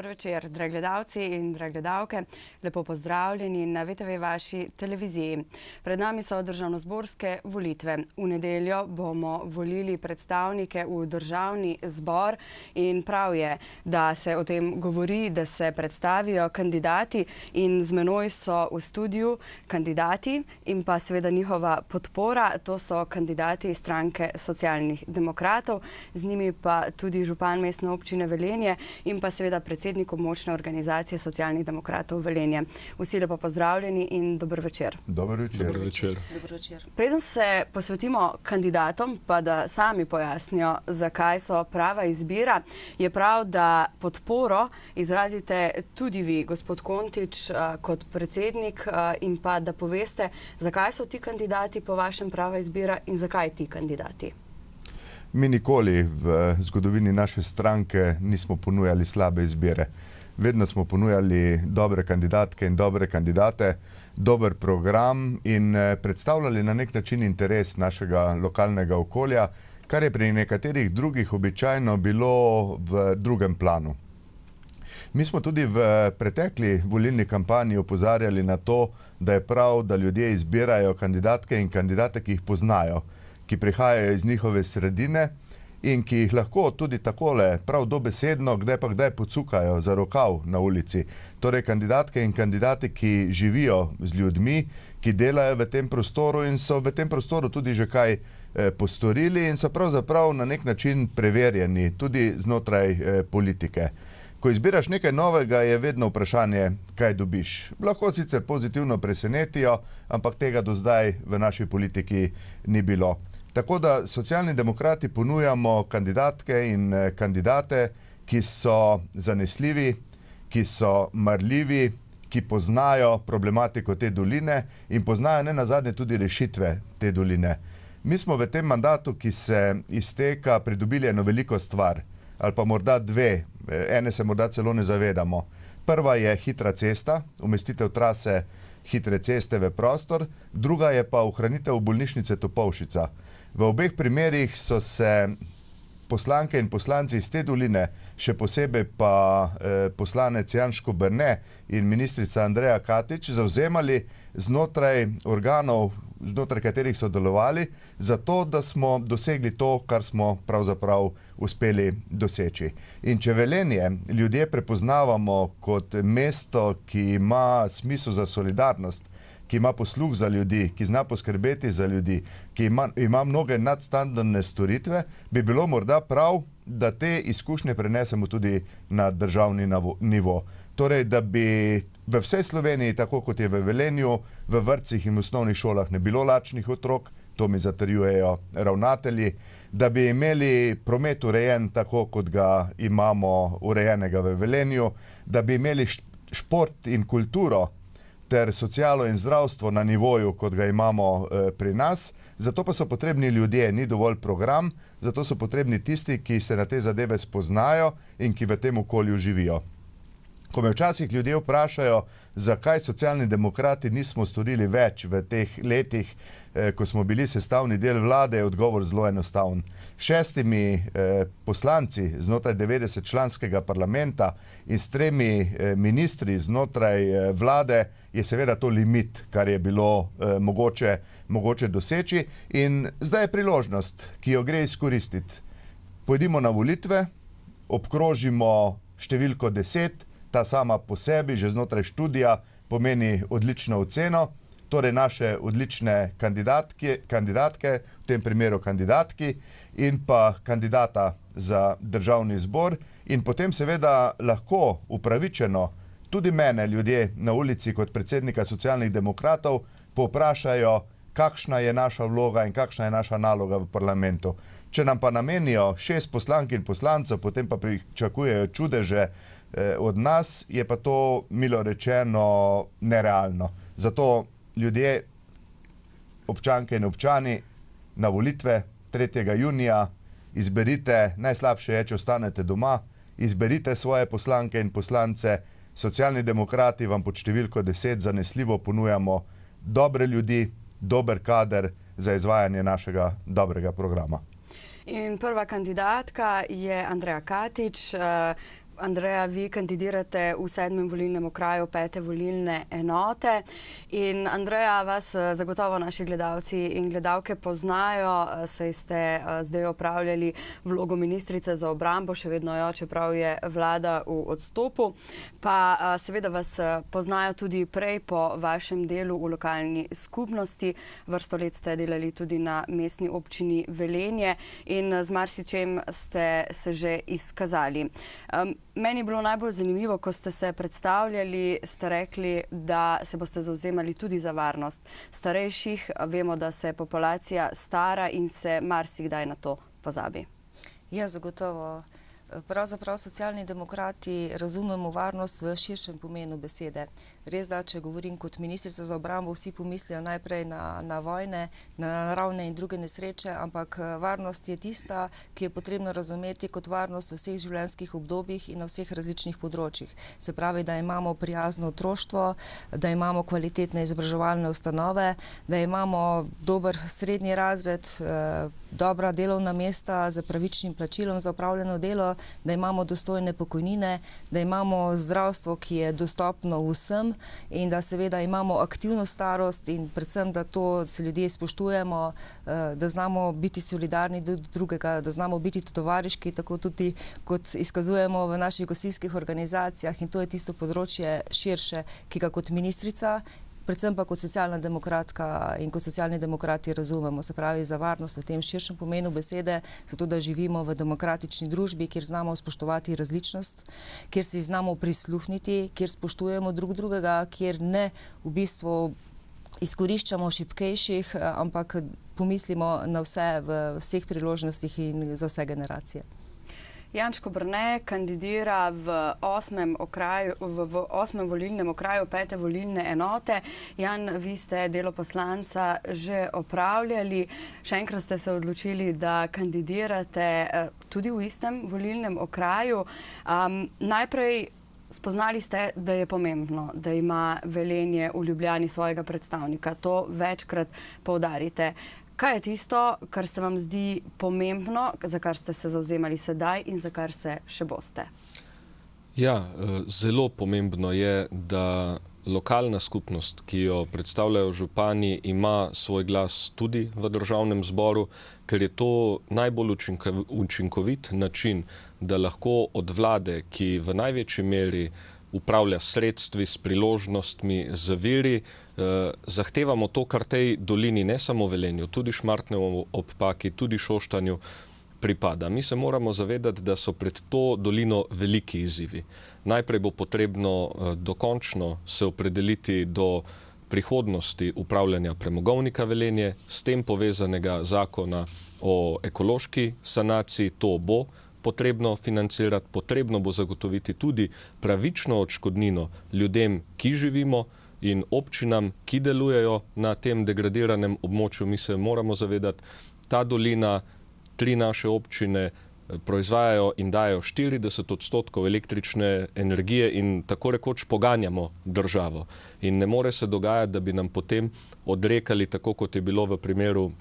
večer, dragi gledalci in drage gledalke. Lepo pozdravljeni na VTV vaši televiziji. Pred nami so državnozborske volitve. V nedeljo bomo volili predstavnike v državni zbor in prav je, da se o tem govori, da se predstavijo kandidati in z menoj so v studiu kandidati in pa seveda njihova podpora. To so kandidati stranke Socialnih demokratov, z njimi pa tudi župan mestne občine Velenje in pa seveda predsednik območne organizacije Socialnih demokratov Velenje. Vsi lepo pozdravljeni in dober večer. Dober večer. Dober večer. Dober večer. Preden se posvetimo kandidatom, pa da sami pojasnijo, zakaj so prava izbira, je prav, da podporo izrazite tudi vi, gospod Kontič, kot predsednik in pa da poveste, zakaj so ti kandidati po vašem prava izbira in zakaj ti kandidati. Mi nikoli v zgodovini naše stranke nismo ponujali slabe izbire. Vedno smo ponujali dobre kandidatke in dobre kandidate, dober program in predstavljali na nek način interes našega lokalnega okolja, kar je pri nekaterih drugih običajno bilo v drugem planu. Mi smo tudi v pretekli volilni kampanji opozarjali na to, da je prav, da ljudje izbirajo kandidatke in kandidate, ki jih poznajo, ki prihajajo iz njihove sredine in ki jih lahko tudi takole prav dobesedno kdaj pa kdaj pocukajo za rokav na ulici. Torej kandidatke in kandidati, ki živijo z ljudmi, ki delajo v tem prostoru in so v tem prostoru tudi že kaj postorili in so pravzaprav na nek način preverjeni tudi znotraj politike. Ko izbiraš nekaj novega, je vedno vprašanje, kaj dobiš. Lahko sicer pozitivno presenetijo, ampak tega do zdaj v naši politiki ni bilo. Tako da Socialni demokrati ponujamo kandidatke in kandidate, ki so zanesljivi, ki so marljivi, ki poznajo problematiko te doline in poznajo nenazadnje tudi rešitve te doline. Mi smo v tem mandatu, ki se izteka, pridobili eno veliko stvar, ali pa morda dve, ene se morda celo ne zavedamo. Prva je hitra cesta, umestitev trase hitre ceste v prostor, druga je pa ohranitev bolnišnice Topolšica. V obeh primerih so se poslanke in poslanci iz te doline, še posebej pa poslanec Jan Škoberne in ministrica Andreja Katič, zavzemali znotraj organov, znotraj katerih so delovali, zato da smo dosegli to, kar smo pravzaprav uspeli doseči. In če Velenje ljudje prepoznavamo kot mesto, ki ima smisel za solidarnost, ki ima posluh za ljudi, ki zna poskrbeti za ljudi, ki ima mnoge nadstandardne storitve, bi bilo morda prav, da te izkušnje prenesemo tudi na državni nivo. Torej, da bi v vsej Sloveniji, tako kot je v Velenju, v vrtcih in osnovnih šolah ne bilo lačnih otrok, to mi zatrjujejo ravnatelji, da bi imeli promet urejen tako, kot ga imamo urejenega v Velenju, da bi imeli šport in kulturo ter socialo in zdravstvo na nivoju, kot ga imamo pri nas. Zato pa so potrebni ljudje, ni dovolj program, zato so potrebni tisti, ki se na te zadeve spoznajo in ki v tem okolju živijo. Ko me včasih ljudje vprašajo, zakaj Socialni demokrati nismo storili več v teh letih, ko smo bili sestavni del vlade, je odgovor zelo enostaven. 6 poslanci znotraj 90-članskega parlamenta in s 3 ministri znotraj vlade je seveda to limit, kar je bilo mogoče doseči. In zdaj je priložnost, ki jo gre izkoristiti. Pojdimo na volitve, obkrožimo številko 10, ta sama po sebi, že znotraj študija, pomeni odlično oceno, torej naše odlične kandidatke, v tem primeru kandidatki, in pa kandidata za državni zbor. In potem seveda lahko upravičeno tudi mene ljudje na ulici kot predsednika Socialnih demokratov povprašajo, kakšna je naša vloga in kakšna je naša naloga v parlamentu. Če nam pa namenijo 6 poslank in poslancev, potem pa pričakujejo čudeže od nas, je pa to milo rečeno nerealno. Zato ljudje, občanke in občani, na volitve 3. junija izberite, najslabše je, če ostanete doma, izberite svoje poslanke in poslance. Socialni demokrati vam pod številko 10 zanesljivo ponujamo dobre ljudi, dober kader za izvajanje našega dobrega programa. In prva kandidatka je Andreja Katič. Andreja, vi kandidirate v 7. volilnem okraju 5. volilne enote in Andreja, vas zagotovo naši gledalci in gledalke poznajo, saj ste zdaj opravljali vlogo ministrice za obrambo, še vedno jo, čeprav je vlada v odstopu, pa seveda vas poznajo tudi prej po vašem delu v lokalni skupnosti. Vrsto let ste delali tudi na mestni občini Velenje in z marsičem ste se že izkazali. Meni je bilo najbolj zanimivo, ko ste se predstavljali, ste rekli, da se boste zavzemali tudi za varnost starejših. Vemo, da se populacija stara in se marsikdaj na to pozabi. Ja, zagotovo. Pravzaprav Socialni demokrati razumemo varnost v širšem pomenu besede. Res da, če govorim kot ministrica za obrambo, vsi pomislijo najprej na vojne, na naravne in druge nesreče, ampak varnost je tista, ki je potrebno razumeti kot varnost v vseh življenjskih obdobjih in na vseh različnih področjih. Se pravi, da imamo prijazno otroštvo, da imamo kvalitetne izobraževalne ustanove, da imamo dober srednji razred, dobra delovna mesta z pravičnim plačilom za opravljeno delo, da imamo dostojne pokojnine, da imamo zdravstvo, ki je dostopno vsem in da seveda imamo aktivno starost in predvsem, da to se ljudje spoštujemo, da znamo biti solidarni do drugega, da znamo biti tovariški, tako tudi kot izkazujemo v naših gasilskih organizacijah in to je tisto področje širše, ki ga kot ministrica predvsem pa kot socialna demokratka in kot socialni demokrati razumemo, se pravi za varnost v tem širšem pomenu besede, zato da živimo v demokratični družbi, kjer znamo spoštovati različnost, kjer si znamo prisluhniti, kjer spoštujemo drug drugega, kjer ne v bistvu izkoriščamo šibkejših, ampak pomislimo na vse v vseh priložnostih in za vse generacije. Jančko Brne kandidira v 8. volilnem okraju 5. volilne enote. Jan, vi ste delo poslanca že opravljali. Še enkrat ste se odločili, da kandidirate tudi v istem volilnem okraju. Najprej spoznali ste, da je pomembno, da ima Velenje v Ljubljani svojega predstavnika. To večkrat poudarite. Kaj je tisto, kar se vam zdi pomembno, za kar ste se zavzemali sedaj in za kar se še boste? Ja, zelo pomembno je, da lokalna skupnost, ki jo predstavljajo župani, ima svoj glas tudi v državnem zboru, ker je to najbolj učinkovit način, da lahko od vlade, ki v največji meri upravlja sredstvi, s priložnostmi, z viri, zahtevamo to, kar tej dolini, ne samo Velenju, tudi Šmartnemu ob Paki, tudi Šoštanju pripada. Mi se moramo zavedati, da so pred to dolino veliki izzivi. Najprej bo potrebno dokončno se opredeliti do prihodnosti upravljanja premogovnika Velenje, s tem povezanega zakona o ekološki sanaciji, to bo potrebno financirati, potrebno bo zagotoviti tudi pravično odškodnino ljudem, ki živimo in občinam, ki delujejo na tem degradiranem območju. Mi se moramo zavedati, ta dolina, 3 naše občine proizvajajo in dajo 40% električne energije in tako rekoč poganjamo državo. In ne more se dogajati, da bi nam potem odrekali, tako kot je bilo v primeru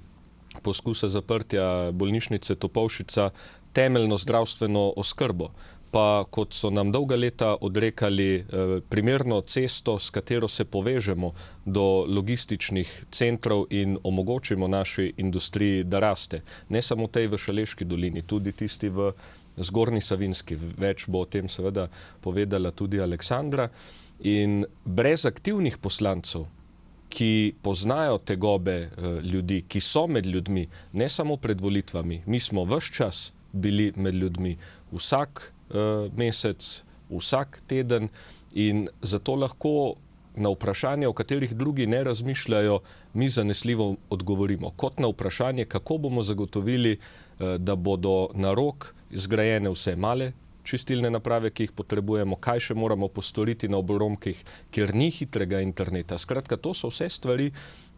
poskusa zaprtja bolnišnice Topolšica, temeljno zdravstveno oskrbo. Pa kot so nam dolga leta odrekali primerno cesto, s katero se povežemo do logističnih centrov in omogočimo naši industriji, da raste. Ne samo tej v Šaleški dolini, tudi tisti v Zgornji Savinjski. Več bo o tem seveda povedala tudi Aleksandra. In brez aktivnih poslancev, ki poznajo tegobe ljudi, ki so med ljudmi, ne samo pred volitvami, mi smo ves čas bili med ljudmi, vsak mesec, vsak teden in zato lahko na vprašanje, o katerih drugi ne razmišljajo, mi zanesljivo odgovorimo. Kot na vprašanje, kako bomo zagotovili, da bodo na rok zgrajene vse male čistilne naprave, ki jih potrebujemo, kaj še moramo postoriti na obromkih, kjer ni hitrega interneta. Skratka, to so vse stvari,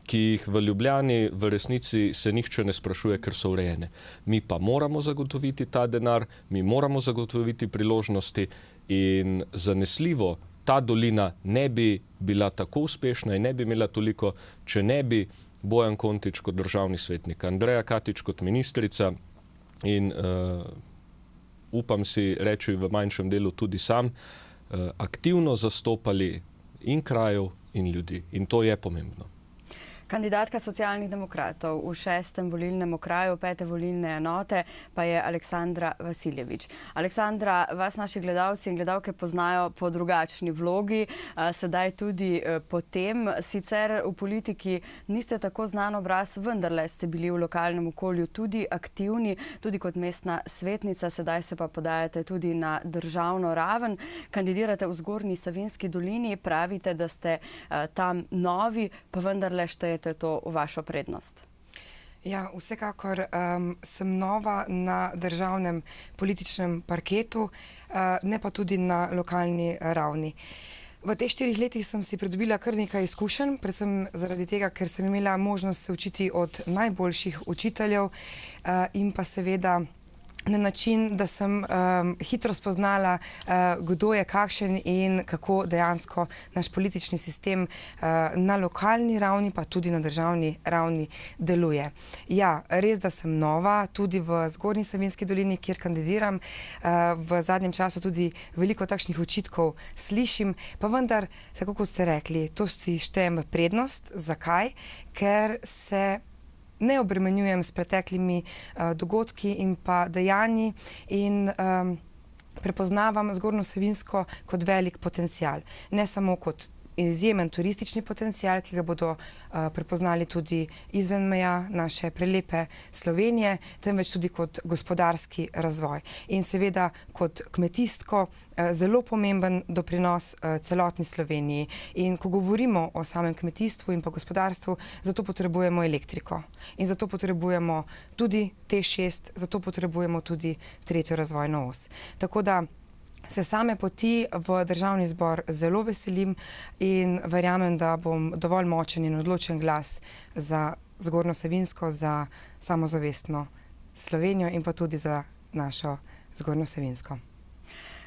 ki jih v Ljubljani v resnici se nihče ne sprašuje, ker so urejene. Mi pa moramo zagotoviti ta denar, mi moramo zagotoviti priložnosti in zanesljivo ta dolina ne bi bila tako uspešna in ne bi imela toliko, če ne bi Bojan Kontič kot državni svetnik, Andreja Katič kot ministrica in upam si reči v manjšem delu tudi sam, aktivno zastopali in krajev in ljudi. In to je pomembno. Kandidatka Socialnih demokratov v 6. volilnem okraju 5. volilne enote pa je Aleksandra Vasiljević. Aleksandra, vas naši gledalci in gledalke poznajo po drugačni vlogi, sedaj tudi po tem. Sicer v politiki niste tako znan obraz, vendarle ste bili v lokalnem okolju tudi aktivni, tudi kot mestna svetnica, sedaj se pa podajate tudi na državno raven. Kandidirate v Zgornji Savinjski dolini, pravite, da ste tam novi, pa vendarle štejete to v vašo prednost. Ja, vsekakor sem nova na državnem političnem parketu, ne pa tudi na lokalni ravni. V teh 4 letih sem si pridobila kar nekaj izkušenj, predvsem zaradi tega, ker sem imela možnost se učiti od najboljših učiteljev in pa seveda na način, da sem hitro spoznala, kdo je kakšen in kako dejansko naš politični sistem na lokalni ravni, pa tudi na državni ravni deluje. Ja, res, da sem nova, tudi v Zgornji Savinjski dolini, kjer kandidiram. V zadnjem času tudi veliko takšnih očitkov slišim, pa vendar, tako kot ste rekli, to si štejem prednost. Zakaj? Ker se ne obremenjujem s preteklimi dogodki in pa dejanji in prepoznavam Zgornjo Savinjsko kot velik potencial. Ne samo kot izjemen turistični potencial, ki ga bodo prepoznali tudi izven meja naše prelepe Slovenije, temveč tudi kot gospodarski razvoj. In seveda kot kmetijsko zelo pomemben doprinos celotni Sloveniji. In ko govorimo o samem kmetijstvu in pa gospodarstvu, zato potrebujemo elektriko. In zato potrebujemo tudi TEŠ6, zato potrebujemo tudi 3. razvojno os. Tako da se same poti v državni zbor zelo veselim in verjamem, da bom dovolj močen in odločen glas za Zgornjo Savinjsko, za samozavestno Slovenijo in pa tudi za našo Zgornjo Savinjsko.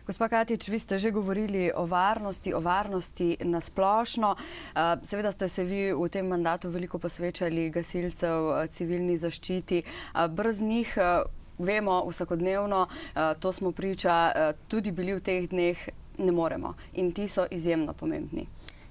Gospa Katič, vi ste že govorili o varnosti na splošno. Seveda ste se vi v tem mandatu veliko posvečali gasilcev, civilni zaščiti. Brez njih, vemo vsakodnevno, to smo priča, tudi bili v teh dneh, ne moremo. In ti so izjemno pomembni.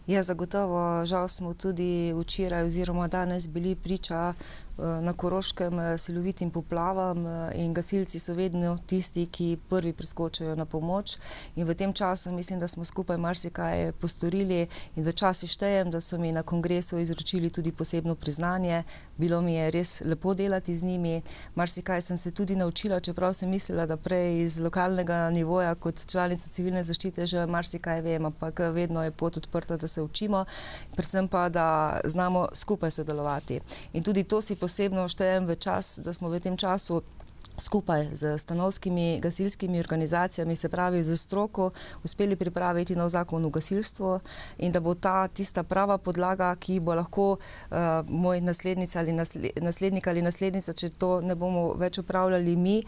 Ja, zagotovo. Žal smo tudi včeraj oziroma danes bili priča na Koroškem silovitim poplavam in gasilci so vedno tisti, ki prvi priskočijo na pomoč. In v tem času mislim, da smo skupaj marsikaj postorili in v časi štejem, da so mi na kongresu izročili tudi posebno priznanje. Bilo mi je res lepo delati z njimi. Marsikaj sem se tudi naučila, čeprav sem mislila, da prej iz lokalnega nivoja kot članica civilne zaščite že marsikaj vem, ampak vedno je pot odprta, da se učimo, predvsem pa, da znamo skupaj sodelovati. In tudi to si posebno štejem v čas, da smo v tem času skupaj z stanovskimi gasilskimi organizacijami, se pravi z stroko, uspeli pripraviti nov zakon o gasilstvu in da bo ta tista prava podlaga, ki bo lahko moj naslednik ali naslednica, če to ne bomo več upravljali mi,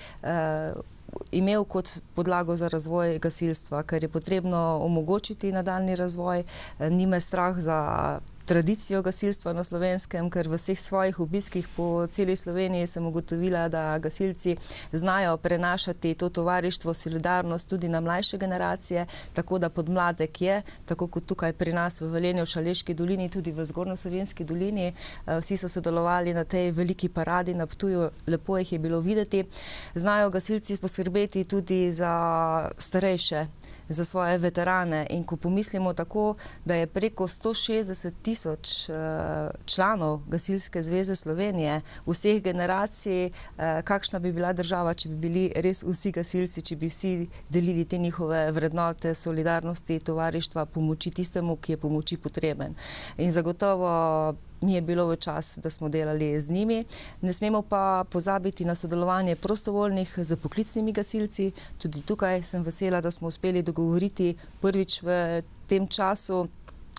imel kot podlago za razvoj gasilstva, ker je potrebno omogočiti nadaljni razvoj. Ni me strah za tradicijo gasilstva na Slovenskem, ker v vseh svojih obiskih po celi Sloveniji sem ugotovila, da gasilci znajo prenašati to tovarištvo, solidarnost tudi na mlajše generacije, tako da podmladek je, tako kot tukaj pri nas v Velenju, v Šaleški dolini, tudi v Zgornjo Savinjski dolini. Vsi so sodelovali na tej veliki paradi na Ptuju, lepo jih je bilo videti. Znajo gasilci poskrbeti tudi za starejše, za svoje veterane in ko pomislimo tako, da je preko 160.000 članov Gasilske zveze Slovenije, vseh generacij, kakšna bi bila država, če bi bili res vsi gasilci, če bi vsi delili te njihove vrednote, solidarnosti, tovarištva, pomoči tistemu, ki je pomoči potreben. In zagotovo mi je bilo v čas, da smo delali z njimi. Ne smemo pa pozabiti na sodelovanje prostovoljnih z poklicnimi gasilci. Tudi tukaj sem vesela, da smo uspeli dogovoriti prvič v tem času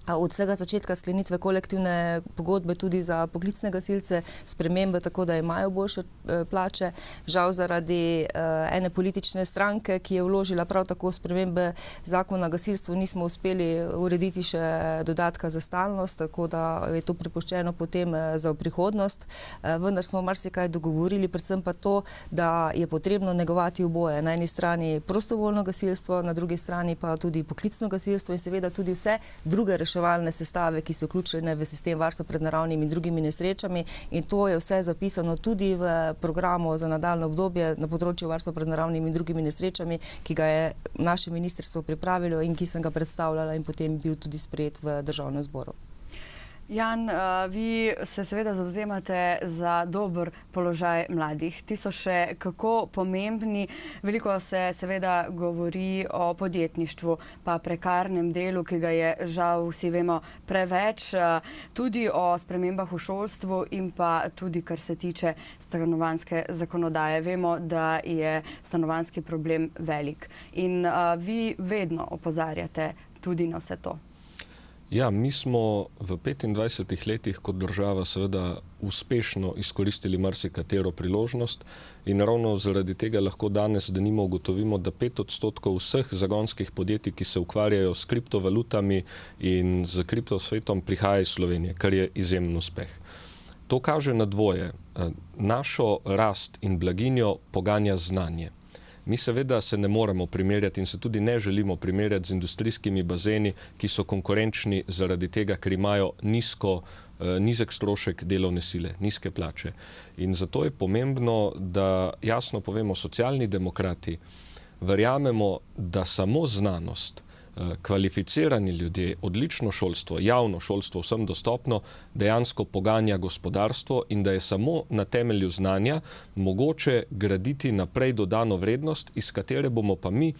od vsega začetka sklenitve kolektivne pogodbe tudi za poklicne gasilce, spremembe tako, da imajo boljše plače. Žal zaradi ene politične stranke, ki je vložila prav tako spremembe zakona o gasilstvu, nismo uspeli urediti še dodatka za stalnost, tako da je to prepuščeno potem za prihodnost. Vendar smo marsikaj dogovorili, predvsem pa to, da je potrebno negovati oboje. Na eni strani prostovoljno gasilstvo, na drugi strani pa tudi poklicno gasilstvo in seveda tudi vse druge reševalne sestave, ki so vključene v sistem varstva pred naravnimi in drugimi nesrečami, in to je vse zapisano tudi v programu za nadaljnje obdobje na področju varstva pred naravnimi in drugimi nesrečami, ki ga je naše ministrstvo pripravilo in ki sem ga predstavljala in potem bil tudi sprejet v Državnem zboru. Jan, vi se seveda zavzemate za dober položaj mladih. Ti so še kako pomembni. Veliko se seveda govori o podjetništvu, pa prekarnem delu, ki ga je žal vsi vemo preveč, tudi o spremembah v šolstvu in pa tudi, kar se tiče stanovanjske zakonodaje. Vemo, da je stanovanjski problem velik in vi vedno opozarjate tudi na vse to. Ja, mi smo v 25 letih kot država seveda uspešno izkoristili marsikatero priložnost in ravno zaradi tega lahko danes denimo ugotovimo, da 5% vseh zagonskih podjetij, ki se ukvarjajo s kriptovalutami in z kriptosvetom, prihaja iz Slovenije, kar je izjemen uspeh. To kaže na dvoje. Našo rast in blaginjo poganja znanje. Mi seveda se ne moremo primerjati in se tudi ne želimo primerjati z industrijskimi bazeni, ki so konkurenčni zaradi tega, ker imajo nizek strošek delovne sile, nizke plače. In zato je pomembno, da jasno povemo, Socialni demokrati verjamemo, da samo znanost, kvalificirani ljudje, odlično šolstvo, javno šolstvo, vsem dostopno, dejansko poganja gospodarstvo in da je samo na temelju znanja mogoče graditi naprej dodano vrednost, iz katere bomo pa mi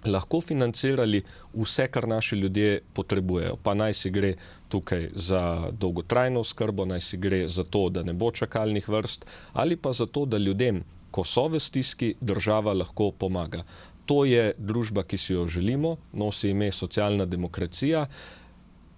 lahko financirali vse, kar naši ljudje potrebujejo. Pa naj si gre tukaj za dolgotrajno oskrbo, naj si gre za to, da ne bo čakalnih vrst, ali pa za to, da ljudem, ko so v stiski, država lahko pomaga. To je družba, ki si jo želimo, nosi ime socialna demokracija.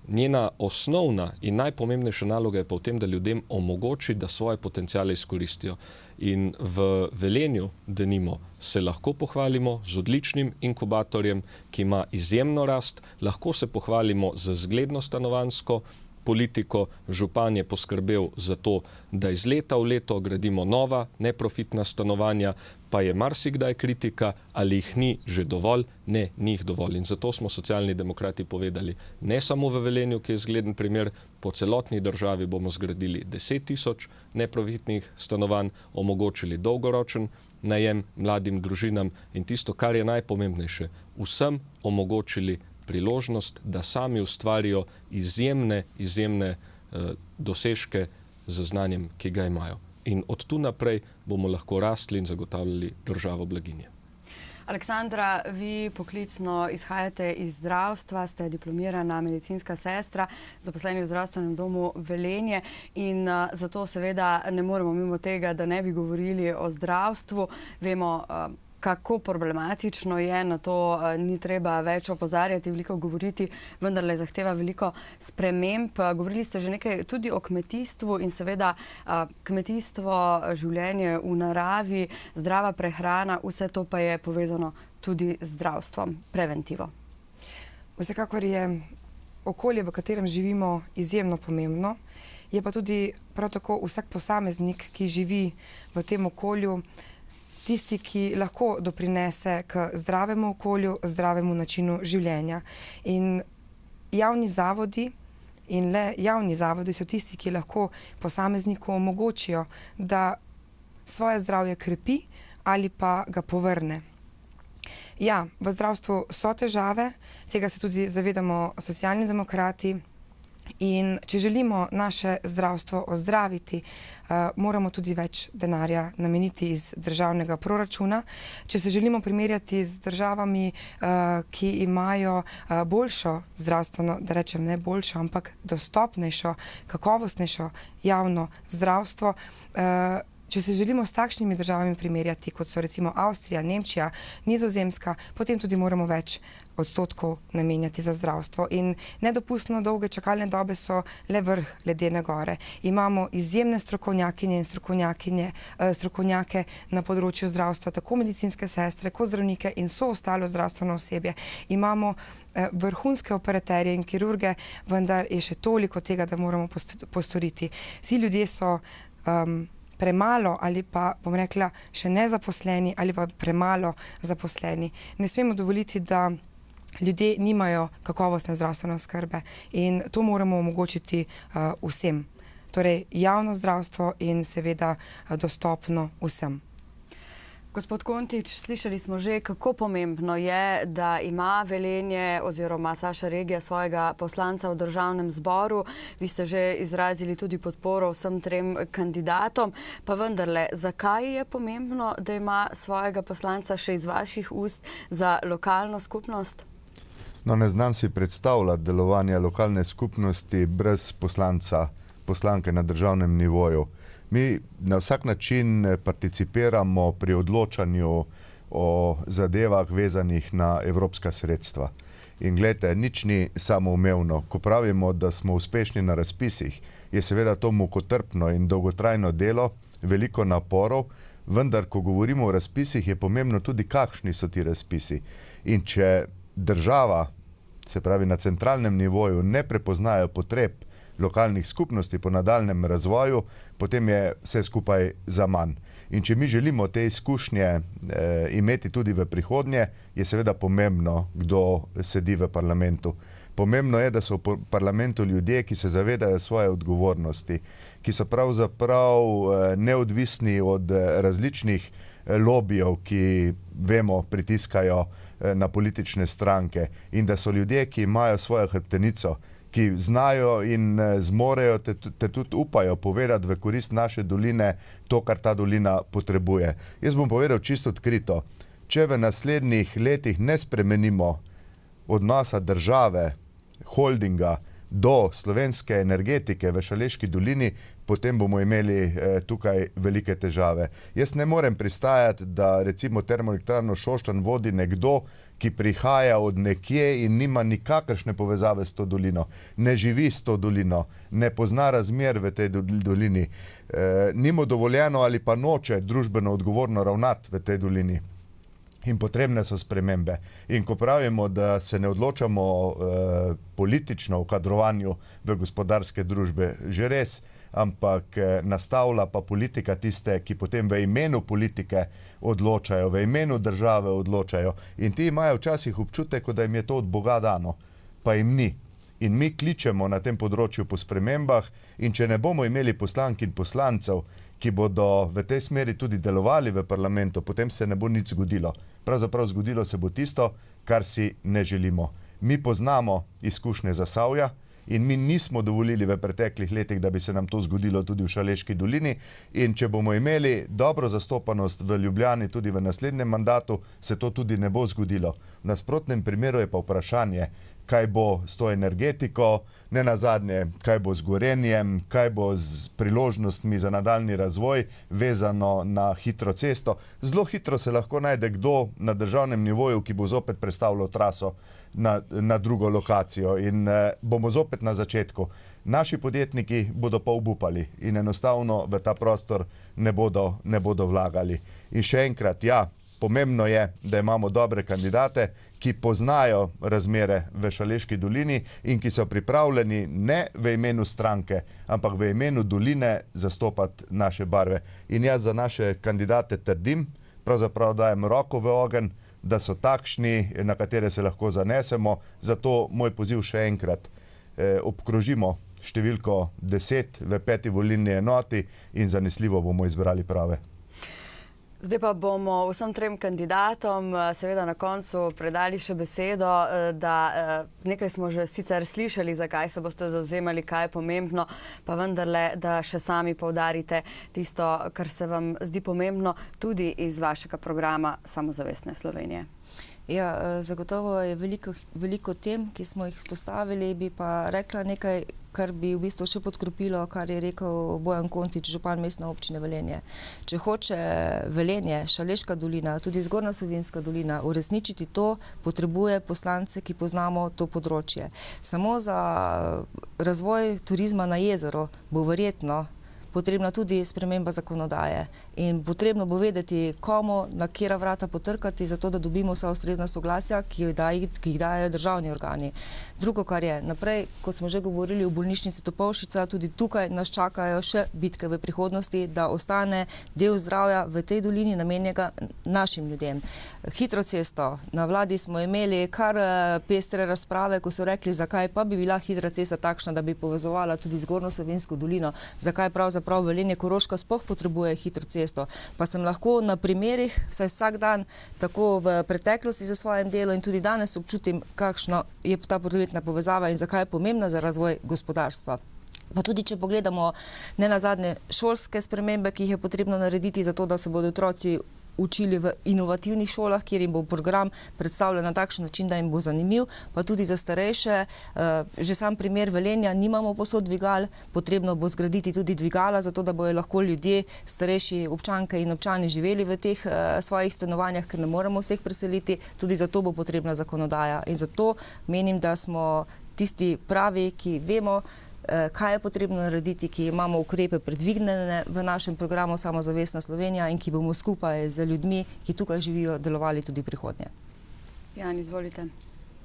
Njena osnovna in najpomembnejša naloga je pa v tem, da ljudem omogoči, da svoje potenciale izkoristijo. In v Velenju, denimo, se lahko pohvalimo z odličnim inkubatorjem, ki ima izjemno rast, lahko se pohvalimo z zgledno stanovanjsko politiko, župan je poskrbel za to, da iz leta v leto gradimo nova, neprofitna stanovanja, pa je marsikdaj kritika, ali jih ni že dovolj, ne, ni jih dovolj. In zato smo Socialni demokrati povedali, ne samo v Velenju, ki je zgleden primer, po celotni državi bomo zgradili 10 000 neprofitnih stanovanj, omogočili dolgoročen najem mladim družinam in tisto, kar je najpomembnejše, vsem omogočili priložnost, da sami ustvarijo izjemne dosežke z znanjem, ki ga imajo. In od tu naprej bomo lahko rastli in zagotavljali državo blaginje. Aleksandra, vi poklicno izhajate iz zdravstva, ste diplomirana medicinska sestra, zaposleni v zdravstvenem domu Velenje in zato seveda ne moremo mimo tega, da ne bi govorili o zdravstvu. Vemo, kako problematično je, na to ni treba več opozarjati, veliko govoriti, vendar le zahteva veliko sprememb. Govorili ste že nekaj tudi o kmetijstvu in seveda kmetijstvo, življenje v naravi, zdrava prehrana, vse to pa je povezano tudi z zdravstvom, preventivo. Vsekakor je okolje, v katerem živimo, izjemno pomembno. Je pa tudi prav tako vsak posameznik, ki živi v tem okolju, tisti, ki lahko doprinese k zdravemu okolju, zdravemu načinu življenja. In javni zavodi in le javni zavodi so tisti, ki lahko posamezniku omogočijo, da svoje zdravje krepi ali pa ga povrne. Ja, v zdravstvu so težave, tega se tudi zavedamo Socialni demokrati. In če želimo naše zdravstvo ozdraviti, moramo tudi več denarja nameniti iz državnega proračuna. Če se želimo primerjati z državami, ki imajo boljšo zdravstveno, da rečem ne boljšo, ampak dostopnejšo, kakovostnejšo javno zdravstvo, Če se želimo s takšnimi državami primerjati, kot so recimo Avstrija, Nemčija, Nizozemska, potem tudi moramo več odstotkov namenjati za zdravstvo. In nedopustno dolge čakalne dobe so le vrh ledene gore. Imamo izjemne strokovnjakinje in strokovnjake na področju zdravstva, tako medicinske sestre, kot zdravnike in so ostalo zdravstveno osebje. Imamo vrhunske operaterje in kirurge, vendar je še toliko tega, da moramo postoriti. Vsi ljudje so premalo ali pa, bom rekla, še nezaposleni ali pa premalo zaposleni. Ne smemo dovoliti, da ljudje nimajo kakovostne zdravstvene oskrbe in to moramo omogočiti vsem. Torej javno zdravstvo in seveda dostopno vsem. Gospod Kontič, slišali smo že, kako pomembno je, da ima Velenje oziroma Saša regija svojega poslanca v državnem zboru. Vi ste že izrazili tudi podporo vsem trem kandidatom, pa vendarle, zakaj je pomembno, da ima svojega poslanca še iz vaših ust za lokalno skupnost? No, ne znam si predstavljati delovanja lokalne skupnosti brez poslanke na državnem nivoju. Mi na vsak način participiramo pri odločanju o zadevah vezanih na evropska sredstva. In gledajte, nič ni samoumevno. Ko pravimo, da smo uspešni na razpisih, je seveda to mukotrpno in dolgotrajno delo, veliko naporov, vendar, ko govorimo o razpisih, je pomembno tudi, kakšni so ti razpisi. In če država, se pravi na centralnem nivoju, ne prepoznajo potreb lokalnih skupnosti po nadaljnem razvoju, potem je vse skupaj zaman. In če mi želimo te izkušnje imeti tudi v prihodnje, je seveda pomembno, kdo sedi v parlamentu. Pomembno je, da so v parlamentu ljudje, ki se zavedajo svoje odgovornosti, ki so pravzaprav neodvisni od različnih lobijev, ki vemo, pritiskajo na politične stranke, in da so ljudje, ki imajo svojo hrbtenico, ki znajo in zmorejo te tudi upajo povedati v korist naše doline to, kar ta dolina potrebuje. Jaz bom povedal čisto odkrito, če v naslednjih letih ne spremenimo odnosa države, holdinga do slovenske energetike v Šaleški dolini, potem bomo imeli tukaj velike težave. Jaz ne morem pristajati, da recimo termoelektrarno Šoštanj vodi nekdo, ki prihaja od nekje in nima nikakršne povezave s to dolino. Ne živi s to dolino, ne pozna razmer v tej dolini. Nimo dovoljeno ali pa noče družbeno odgovorno ravnati v tej dolini. In potrebne so spremembe. In ko pravimo, da se ne odločamo politično v kadrovanju v gospodarske družbe, že res, ampak nastavlja pa politika tiste, ki potem v imenu politike odločajo, v imenu države odločajo. In ti imajo včasih občutek, da jim je to od Boga dano, pa jim ni. In mi kličemo na tem področju po spremembah, in če ne bomo imeli poslank in poslancev, ki bodo v tej smeri tudi delovali v parlamentu, potem se ne bo nič zgodilo. Pravzaprav zgodilo se bo tisto, kar si ne želimo. Mi poznamo izkušnje Zasavja in mi nismo dovolili v preteklih letih, da bi se nam to zgodilo tudi v Šaleški dolini, in če bomo imeli dobro zastopanost v Ljubljani tudi v naslednjem mandatu, se to tudi ne bo zgodilo. V nasprotnem primeru je pa vprašanje, kaj bo s to energetiko, ne nazadnje, kaj bo z Gorenjem, kaj bo z priložnostmi za nadaljni razvoj vezano na hitro cesto. Zelo hitro se lahko najde kdo na državnem nivoju, ki bo zopet prestavljal traso na drugo lokacijo in bomo zopet na začetku. Naši podjetniki bodo pa obupali in enostavno v ta prostor ne bodo vlagali. In še enkrat, ja, pomembno je, da imamo dobre kandidate, ki poznajo razmere v Šaleški dolini in ki so pripravljeni ne v imenu stranke, ampak v imenu doline zastopati naše barve. In jaz za naše kandidate trdim, pravzaprav dajem roko v ogenj, da so takšni, na katere se lahko zanesemo. Zato moj poziv še enkrat, obkrožimo številko 10 v 5. volilni enoti in zanesljivo bomo izbrali prave. Zdaj pa bomo vsem trem kandidatom seveda na koncu predali še besedo, da nekaj smo že sicer slišali, zakaj se boste zavzemali, kaj je pomembno, pa vendarle, da še sami poudarite tisto, kar se vam zdi pomembno tudi iz vašega programa Samozavestne Slovenije. Ja, zagotovo je veliko tem, ki smo jih postavili, bi pa rekla nekaj kar bi v bistvu še podkropilo, kar je rekel Bojan Kontič, župan Mestne občine Velenje. Če hoče Velenje, Šaleška dolina, tudi Zgornja Savinjska dolina uresničiti to, potrebuje poslance, ki poznamo to področje. Samo za razvoj turizma na jezero bo verjetno potrebna tudi sprememba zakonodaje in potrebno bo vedeti, komu, na katera vrata potrkati, zato da dobimo vsa ustrezna soglasja, ki jih dajejo državni organi. Drugo, kar je naprej, kot smo že govorili o bolnišnici Topolšica, tudi tukaj nas čakajo še bitke v prihodnosti, da ostane del zdravja v tej dolini namenjenega našim ljudem. Hitro cesto. Na vladi smo imeli kar pestre razprave, ko so rekli, zakaj pa bi bila hitra cesta takšna, da bi povezovala tudi Zgornjo Savinjsko dolino, zakaj pravzaprav Velenje Koroška sploh potrebuje hitro cesto. Pa sem lahko na primerih, vsaj vsak dan, tako v preteklosti za svojim delom in tudi danes občutim, kakšno je ta prometna povezava in zakaj je pomembna za razvoj gospodarstva. Pa tudi, če pogledamo nenazadnje šolske spremembe, ki jih je potrebno narediti za to, da se bodo otroci učili v inovativnih šolah, kjer jim bo program predstavljen na takšen način, da jim bo zanimiv, pa tudi za starejše. Že sam primer Velenja, nimamo povsod dvigal, potrebno bo zgraditi tudi dvigala, zato da bojo lahko ljudje, starejši občanke in občani živeli v teh svojih stanovanjah, ker ne moremo vseh preseliti, tudi zato bo potrebna zakonodaja. In zato menim, da smo tisti pravi, ki vemo, kaj je potrebno narediti, ki imamo ukrepe predvignjene v našem programu Samozavestna Slovenija in ki bomo skupaj z ljudmi, ki tukaj živijo, delovali tudi v prihodnje. Jan, izvolite.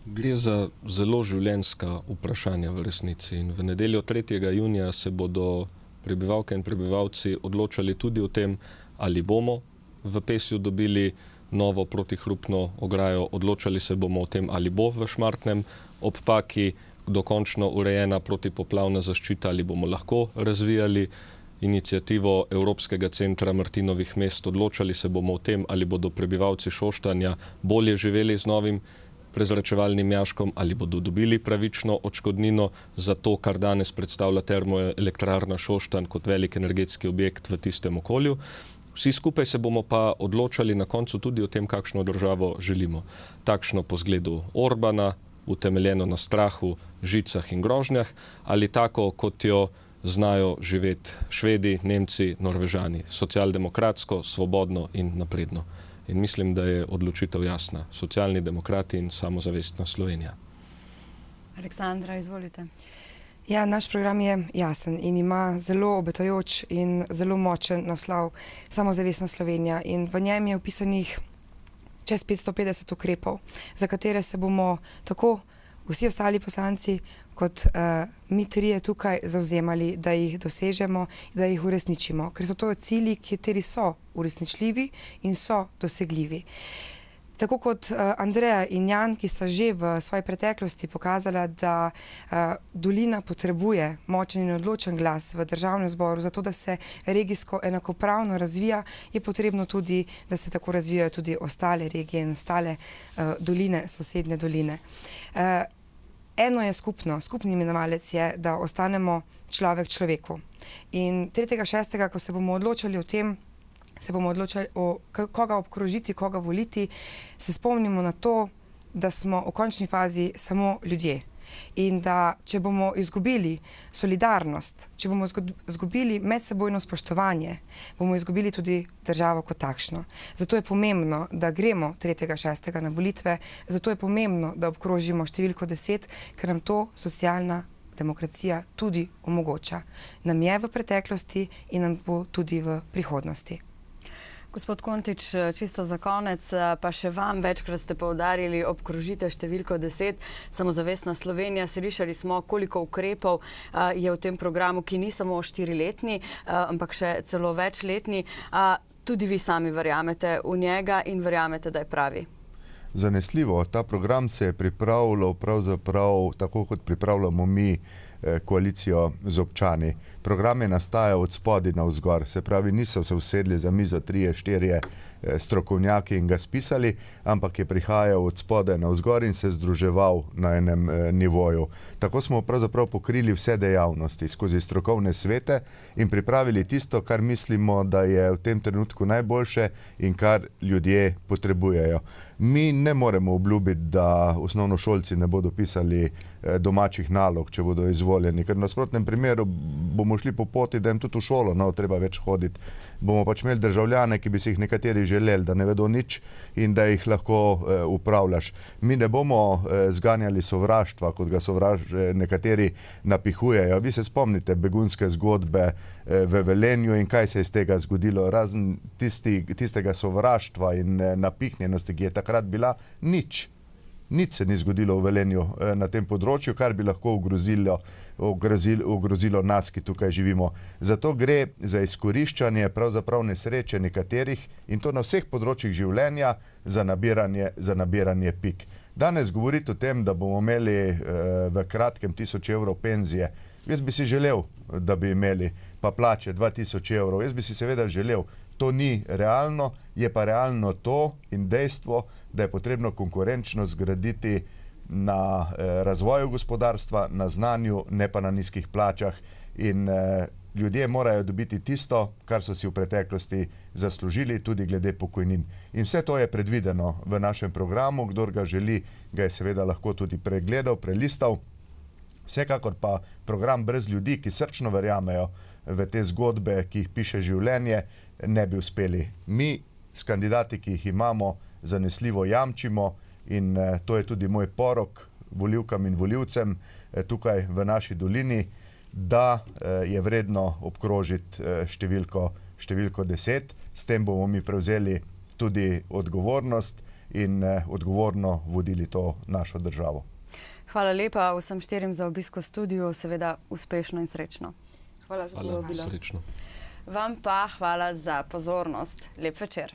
Gre za zelo življenjska vprašanja v resnici in v nedeljo 3. junija se bodo prebivalke in prebivalci odločali tudi o tem, ali bomo v Pesju dobili novo protihrupno ograjo, odločali se bomo o tem, ali bo v Šmartnem ob Paki dokončno urejena protipoplavna zaščita, ali bomo lahko razvijali inicijativo Evropskega centra Martinovih mest, odločali se bomo o tem, ali bodo prebivalci Šoštanja bolje živeli z novim prezračevalnim jaškom, ali bodo dobili pravično odškodnino za to, kar danes predstavlja termoelektrarna Šoštanj kot velik energetski objekt v tistem okolju. Vsi skupaj se bomo pa odločali na koncu tudi o tem, kakšno državo želimo. Takšno po zgledu Orbana, utemeljeno na strahu, žicah in grožnjah, ali tako, kot jo znajo živeti Švedi, Nemci, Norvežani. Socialdemokratsko, svobodno in napredno. In mislim, da je odločitev jasna. Socialni demokrati in Samozavestna Slovenija. Aleksandra, izvolite. Ja, naš program je jasen in ima zelo obetajoč in zelo močen naslov Samozavestna Slovenija in v njem je opisanih čez 550 ukrepov, za katere se bomo tako vsi ostali poslanci kot mi trije tukaj zavzemali, da jih dosežemo, da jih uresničimo, ker so to cilji, kateri so uresničljivi in so dosegljivi. Tako kot Andreja in Jan, ki sta že v svoji preteklosti pokazala, da dolina potrebuje močen in odločen glas v državnem zboru, zato da se regijsko enakopravno razvija, je potrebno tudi, da se tako razvijajo tudi ostale regije in ostale doline, sosednje doline. Eno je skupno, skupni imenovalec je, da ostanemo človek človeku. In 3.6., ko se bomo odločali o tem, se bomo odločali, koga obkrožiti, koga voliti, se spomnimo na to, da smo v končni fazi samo ljudje. In da če bomo izgubili solidarnost, če bomo izgubili medsebojno spoštovanje, bomo izgubili tudi državo kot takšno. Zato je pomembno, da gremo 3.6. na volitve, zato je pomembno, da obkrožimo številko 10, ker nam to socialna demokracija tudi omogoča. Nam je v preteklosti in nam bo tudi v prihodnosti. Gospod Kontič, čisto za konec, pa še vam večkrat ste poudarili, obkrožite številko 10, Samozavestna Slovenija. Slišali smo, koliko ukrepov je v tem programu, ki ni samo 4-letni, ampak še celo večletni. Tudi vi sami verjamete v njega in verjamete, da je pravi? Zanesljivo. Ta program se je pripravljal pravzaprav tako, kot pripravljamo mi koalicijo z občani. Program je nastajal od spodaj navzgor, se pravi, niso se usedli za mizo 3-4 strokovnjaki in ga spisali, ampak je prihajal od spodaj navzgor in se združeval na enem nivoju. Tako smo pravzaprav pokrili vse dejavnosti skozi strokovne svete in pripravili tisto, kar mislimo, da je v tem trenutku najboljše in kar ljudje potrebujejo. Mi ne moremo obljubiti, da osnovnošolci ne bodo pisali domačih nalog, če bodo izvoljeni, ker v nasprotnem primeru bomo šli po poti, da jim tudi v šolo treba več hoditi. Bomo pač imeli državljane, ki bi si jih nekateri želeli, da ne vedo nič in da jih lahko upravljaš. Mi ne bomo zganjali sovraštva, kot ga nekateri napihujejo. Vi se spomnite begunske zgodbe v Velenju in kaj se je iz tega zgodilo. Razen tistega sovraštva in napihnjenosti, ki je takrat bila, nič. Nič se ni zgodilo v Velenju na tem področju, kar bi lahko ogrozilo nas, ki tukaj živimo. Zato gre za izkoriščanje pravzaprav nesreče nekaterih in to na vseh področjih življenja za nabiranje pik. Danes govoriti o tem, da bomo imeli v kratkem 1000 evrov penzije, jaz bi si želel, da bi imeli pa plače 2000 evrov. Jaz bi si seveda želel. To ni realno, je pa realno to in dejstvo, da je potrebno konkurenčnost zgraditi na razvoju gospodarstva, na znanju, ne pa na nizkih plačah. In ljudje morajo dobiti tisto, kar so si v preteklosti zaslužili, tudi glede pokojnin. In vse to je predvideno v našem programu. Kdor ga želi, ga je seveda lahko tudi pregledal, prelistal. Vsekakor pa program brez ljudi, ki srčno verjamejo v te zgodbe, ki jih piše življenje, ne bi uspeli. Mi s kandidati, ki jih imamo, zanesljivo jamčimo in to je tudi moj porok volivkam in volivcem tukaj v naši dolini, da je vredno obkrožiti številko 10. S tem bomo mi prevzeli tudi odgovornost in odgovorno vodili to našo državo. Hvala lepa vsem štirim za obisk v studiu, seveda uspešno in srečno. Hvala za povabilo. Srečno. Vam pa hvala za pozornost. Lep večer.